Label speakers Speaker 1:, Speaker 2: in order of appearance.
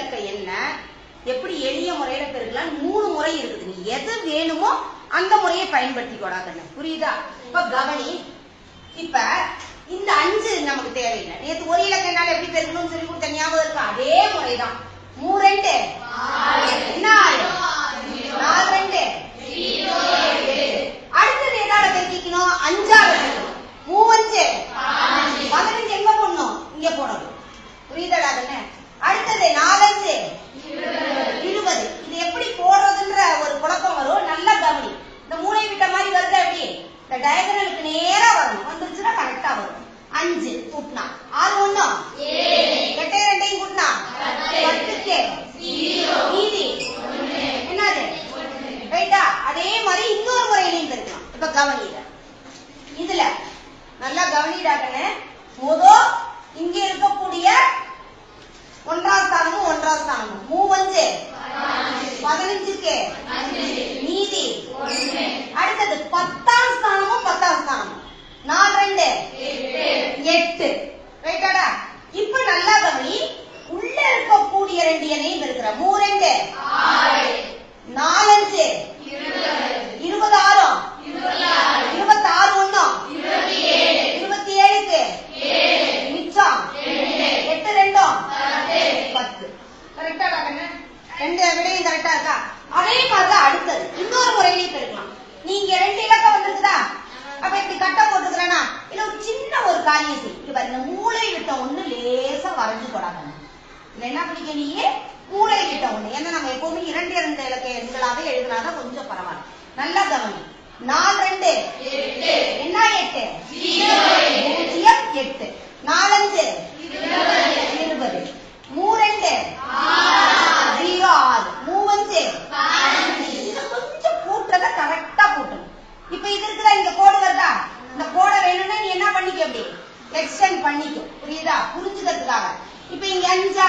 Speaker 1: இலக்க என்ன எப்படி எளிய முறையில பெருக்கலாம் 3 முறை இருக்குது. நீ எது வேணுமோ அந்த முறையை பயன்படுத்திக்கோடா கண்ணு. புரியுதா? இப்ப கவனி. இப்ப இந்த 5 நமக்கு தேவையில்லை. நேற்று ஒரு இலக்க என்னால எப்படி பெருக்கணும்னு சொல்லி கொடுத்த ஞாபகம் இருக்கு. அதே முறைதான். 3 2 என்ன 4 2 அடுத்தது எதால பெருக்கிக்கணும்? 5 3 5 15 எங்க போடணும்? இங்க போடணும். புரியுதா கண்ணு? அடுத்தது 4 5 20. இது எப்படி போடுறதுன்ற ஒரு குழப்பம் வரும். நல்லா கவனி. இந்த மூளை விட்ட மாதிரி வருது. அப்படி இந்த டயகனலுக்கு நேரா வரணும். வந்துருச்சுன்னா கரெக்டா வரும். 5 கூட்டினா 6 1 8 2 கூட்டினா 10 மீதி என்னது? ரைட்டா? அதே மாதிரி இன்னொரு முறையிலையும் பெருக்கலாம். இப்ப கவனிட இதுல நல்லா கவனிடாக்கன்னு இங்க இருக்கக்கூடிய 1ஆம் ஸ்தானமும் 1ஆம் ஸ்தானமும் 3 5 15க்கு மீதி அடுத்தது 10ஆம் ஸ்தானமும் 10ஆம் ஸ்தானமும் 4 2 8 ரைட்டாடா? இப்ப நல்லா கவனி. உள்ள இருக்கக்கூடிய 2 எண்ணையும் இருக்கிற 3 2 4 5 26 26 1 27க்கு மிச்சம் 8 2 10. கரெக்டாடா கண்ணு? 2 விடையும் கரெக்டா இருக்கா? அதே மாதிரிதான் அடுத்தது இன்னொரு முறையிலேயே பெருக்கலாம். நீங்க 2 இலக்கம் வந்திருக்குதா? அப்ப இப்படி கட்ட போட்டுக்கிறேன்னா இல்ல ஒரு சின்ன ஒரு காரியம் செய். இது பாருங்க, மூளை விட்ட ஒண்ணு லேசா வரைஞ்சு போடாங்க. இல்ல என்ன பண்ணிக்க நீ மூளை விட்ட ஒண்ணு. ஏன்னா நம்ம எப்பவுமே 2 2 இலக்க எண்களாவே எழுதினாதான் கொஞ்சம் பரவாயில்ல. நல்லா கவனி. 4 2 என்ன 8 0 8 4 5 20 3 2 0 6 3 5 கொஞ்சம் கூட்டுறத கரெக்டா கூட்டணும். இப்ப இது இருக்குதா? இங்க கோடு வருதா? இந்த கோடை வேணும்னா நீ என்ன பண்ணிக்க? அப்படி எக்ஸ்டெண்ட் பண்ணிக்க. புரியுதா? புரிஞ்சுக்கிறதுக்காக. இப்ப இங்க 5